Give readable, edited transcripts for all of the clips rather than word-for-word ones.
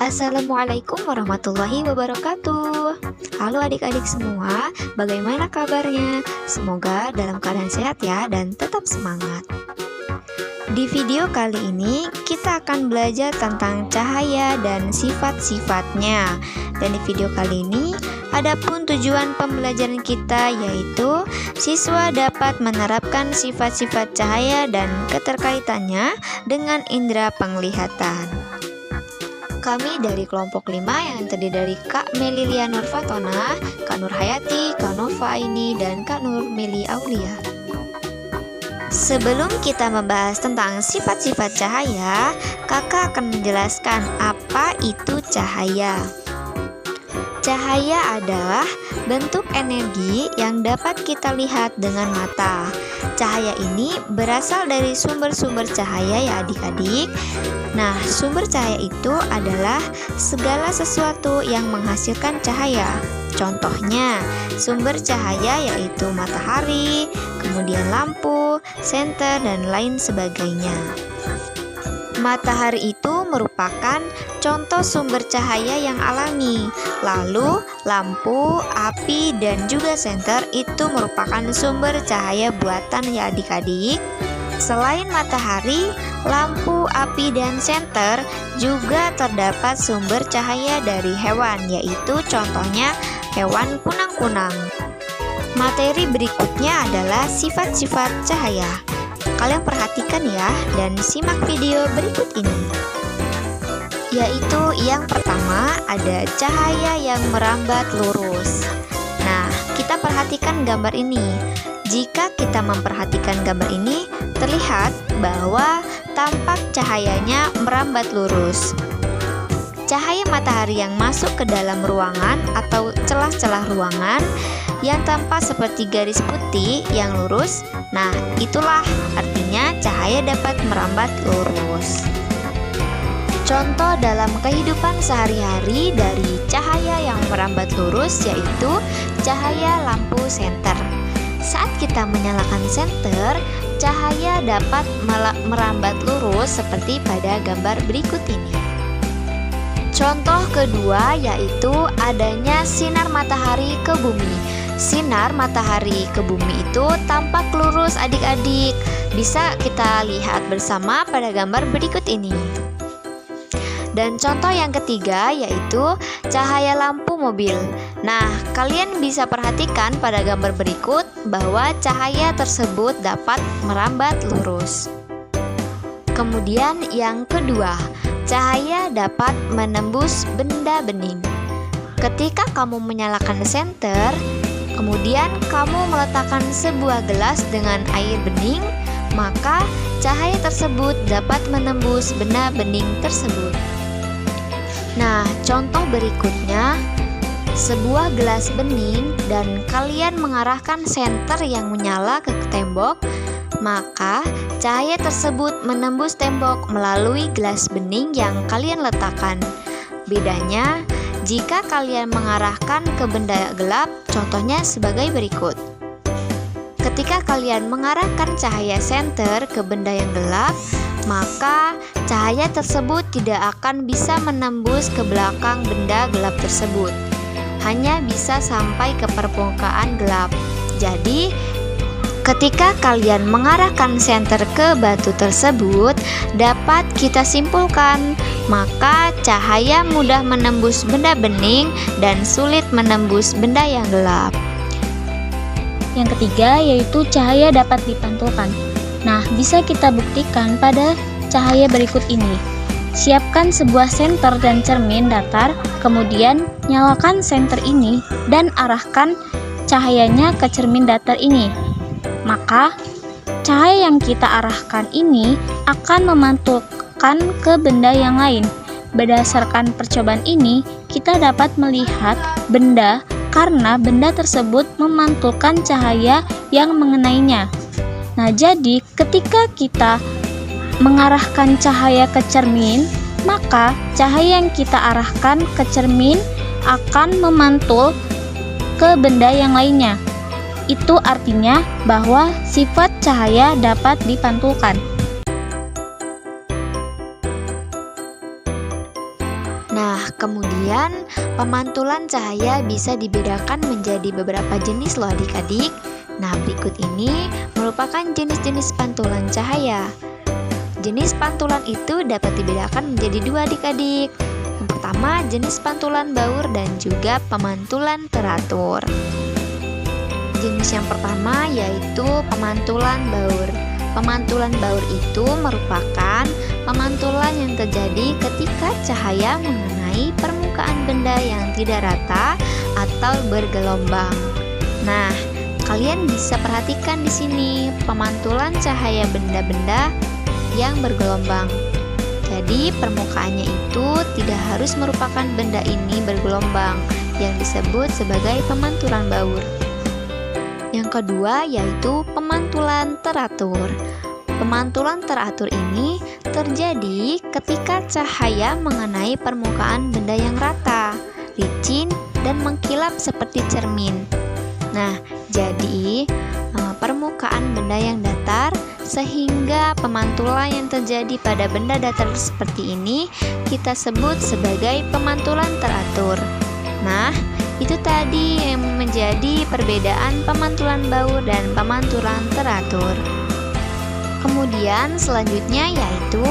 Assalamualaikum warahmatullahi wabarakatuh. Halo adik-adik semua, bagaimana kabarnya? Semoga dalam keadaan sehat ya dan tetap semangat. Di video kali ini kita akan belajar tentang cahaya dan sifat-sifatnya. Dan di video kali ini adapun tujuan pembelajaran kita yaitu siswa dapat menerapkan sifat-sifat cahaya dan keterkaitannya dengan indera penglihatan. Kami dari kelompok 5 yang terdiri dari Kak Melilia Nurfatona, Kak Nur Hayati, Kak Nova Aini, dan Kak Nur Meli Aulia. Sebelum kita membahas tentang sifat-sifat cahaya, kakak akan menjelaskan apa itu cahaya. Cahaya adalah bentuk energi yang dapat kita lihat dengan mata. Cahaya ini berasal dari sumber-sumber cahaya ya adik-adik. Nah, sumber cahaya itu adalah segala sesuatu yang menghasilkan cahaya. Contohnya, sumber cahaya yaitu matahari, kemudian lampu, senter, dan lain sebagainya. Matahari itu merupakan contoh sumber cahaya yang alami. Lalu, lampu, api, dan juga senter itu merupakan sumber cahaya buatan ya adik-adik. Selain matahari, lampu, api, dan senter juga terdapat sumber cahaya dari hewan, yaitu contohnya hewan kunang-kunang. Materi berikutnya adalah sifat-sifat cahaya. Kalian perhatikan ya dan simak video berikut ini. Yaitu yang pertama ada cahaya yang merambat lurus. Nah, kita perhatikan gambar ini. Jika kita memperhatikan gambar ini, terlihat bahwa tampak cahayanya merambat lurus. Cahaya matahari yang masuk ke dalam ruangan atau celah-celah ruangan yang tampak seperti garis putih yang lurus, nah itulah artinya cahaya dapat merambat lurus. Contoh dalam kehidupan sehari-hari dari cahaya yang merambat lurus yaitu cahaya lampu senter. Saat kita menyalakan senter, cahaya dapat merambat lurus seperti pada gambar berikut ini. Contoh kedua yaitu adanya sinar matahari ke bumi. Sinar matahari ke bumi itu tampak lurus adik-adik. Bisa kita lihat bersama pada gambar berikut ini. Dan contoh yang ketiga yaitu cahaya lampu mobil. Nah, kalian bisa perhatikan pada gambar berikut bahwa cahaya tersebut dapat merambat lurus. Kemudian yang kedua, cahaya dapat menembus benda bening. Ketika kamu menyalakan senter, kemudian kamu meletakkan sebuah gelas dengan air bening, maka cahaya tersebut dapat menembus benda bening tersebut. Nah, contoh berikutnya, sebuah gelas bening dan kalian mengarahkan senter yang menyala ke tembok, maka cahaya tersebut menembus tembok melalui gelas bening yang kalian letakkan. Bedanya, jika kalian mengarahkan ke benda gelap, contohnya sebagai berikut. Ketika kalian mengarahkan cahaya senter ke benda yang gelap, maka cahaya tersebut tidak akan bisa menembus ke belakang benda gelap tersebut. Hanya bisa sampai ke permukaan gelap. Jadi, ketika kalian mengarahkan senter ke batu tersebut, dapat kita simpulkan, maka cahaya mudah menembus benda bening dan sulit menembus benda yang gelap. Yang ketiga yaitu cahaya dapat dipantulkan. Nah, bisa kita buktikan pada cahaya berikut ini. Siapkan sebuah senter dan cermin datar, kemudian nyalakan senter ini dan arahkan cahayanya ke cermin datar ini. Maka, cahaya yang kita arahkan ini akan memantulkan ke benda yang lain. Berdasarkan percobaan ini, kita dapat melihat benda karena benda tersebut memantulkan cahaya yang mengenainya. Nah, jadi ketika kita mengarahkan cahaya ke cermin, maka cahaya yang kita arahkan ke cermin akan memantul ke benda yang lainnya. Itu artinya bahwa sifat cahaya dapat dipantulkan. Nah, kemudian pemantulan cahaya bisa dibedakan menjadi beberapa jenis loh adik-adik. Nah, berikut ini merupakan jenis-jenis pantulan cahaya. Jenis pantulan itu dapat dibedakan menjadi dua adik-adik. Yang pertama, jenis pantulan baur dan juga pemantulan teratur. Jenis yang pertama yaitu pemantulan baur. Pemantulan baur itu merupakan pemantulan yang terjadi ketika cahaya mengenai permukaan benda yang tidak rata atau bergelombang. Nah, kalian bisa perhatikan di sini pemantulan cahaya benda-benda yang bergelombang. Jadi, permukaannya itu tidak harus merupakan benda ini bergelombang yang disebut sebagai pemantulan baur. Yang kedua yaitu pemantulan teratur. Pemantulan teratur ini terjadi ketika cahaya mengenai permukaan benda yang rata, licin, dan mengkilap seperti cermin. Nah, jadi permukaan benda yang datar sehingga pemantulan yang terjadi pada benda datar seperti ini kita sebut sebagai pemantulan teratur. Nah, itu tadi yang menjadi perbedaan pemantulan baur dan pemantulan teratur. Kemudian selanjutnya yaitu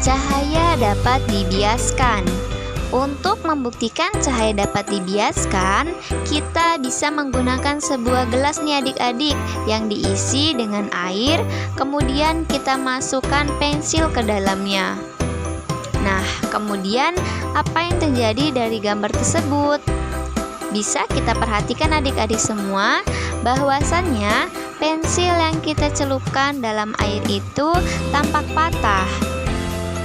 cahaya dapat dibiaskan. Untuk membuktikan cahaya dapat dibiaskan, kita bisa menggunakan sebuah gelas nih adik-adik yang diisi dengan air, kemudian kita masukkan pensil ke dalamnya. Nah, kemudian apa yang terjadi dari gambar tersebut? Bisa kita perhatikan adik-adik semua bahwasannya pensil yang kita celupkan dalam air itu tampak patah.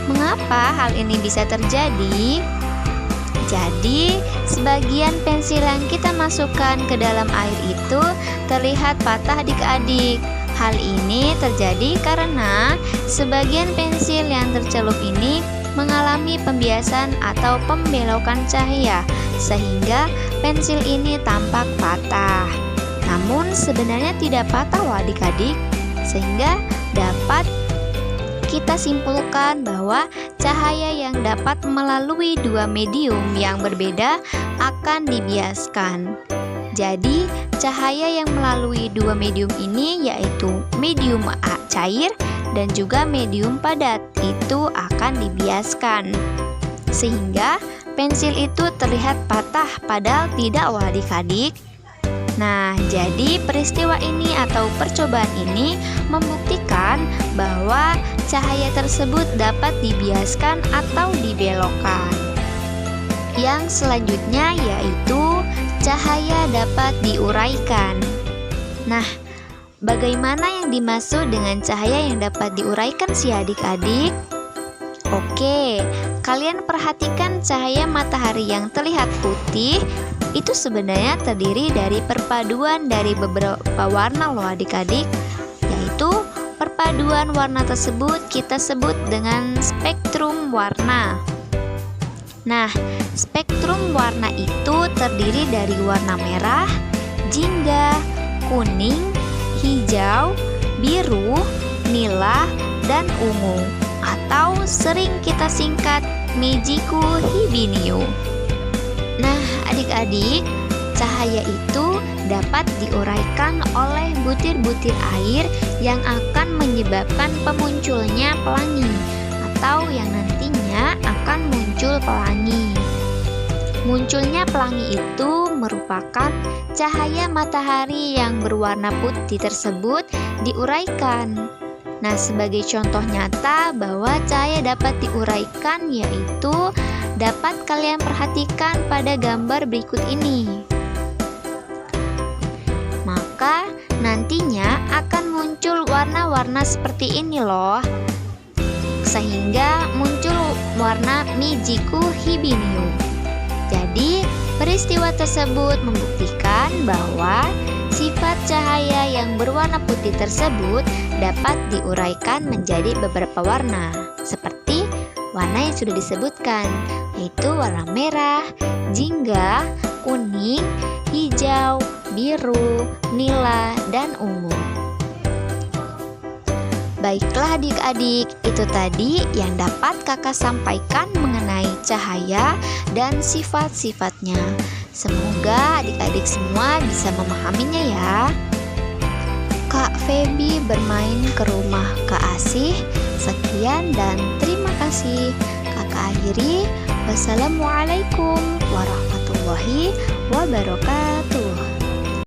Mengapa hal ini bisa terjadi? Jadi, sebagian pensil yang kita masukkan ke dalam air itu terlihat patah adik-adik. Hal ini terjadi karena sebagian pensil yang tercelup ini mengalami pembiasan atau pembelokan cahaya sehingga pensil ini tampak patah. Namun sebenarnya tidak patah loh adik-adik, sehingga dapat kita simpulkan bahwa cahaya yang dapat melalui dua medium yang berbeda akan dibiaskan. Jadi, cahaya yang melalui dua medium ini yaitu medium cair dan juga medium padat itu akan dibiaskan. Sehingga pensil itu terlihat patah padahal tidak loh adik-adik. Nah, jadi peristiwa ini atau percobaan ini membuktikan bahwa cahaya tersebut dapat dibiaskan atau dibelokkan. Yang selanjutnya yaitu cahaya dapat diuraikan. Nah, bagaimana yang dimaksud dengan cahaya yang dapat diuraikan sih adik-adik? Oke, kalian perhatikan cahaya matahari yang terlihat putih itu sebenarnya terdiri dari perpaduan dari beberapa warna loh adik-adik, yaitu perpaduan warna tersebut kita sebut dengan spektrum warna. Nah, spektrum warna itu terdiri dari warna merah, jingga, kuning, hijau, biru, nila, dan ungu, atau sering kita singkat Meiji-ku Hibiniu. Nah, adik-adik, cahaya itu dapat diuraikan oleh butir-butir air yang akan menyebabkan pemunculnya pelangi atau yang nantinya akan muncul pelangi. Munculnya pelangi itu merupakan cahaya matahari yang berwarna putih tersebut diuraikan. Nah, sebagai contoh nyata bahwa cahaya dapat diuraikan yaitu dapat kalian perhatikan pada gambar berikut ini. Maka nantinya akan muncul warna-warna seperti ini loh. Sehingga muncul warna Meiji-ku Hibiniu. Jadi, peristiwa tersebut membuktikan bahwa sifat cahaya yang berwarna putih tersebut dapat diuraikan menjadi beberapa warna, seperti warna yang sudah disebutkan, yaitu warna merah, jingga, kuning, hijau, biru, nila, dan ungu. Baiklah adik-adik, itu tadi yang dapat kakak sampaikan mengenai cahaya dan sifat-sifatnya. Semoga adik-adik semua bisa memahaminya ya. Kak Feby bermain ke rumah Kak Asih. Sekian dan terima kasih. Kakak akhiri. Wassalamualaikum warahmatullahi wabarakatuh.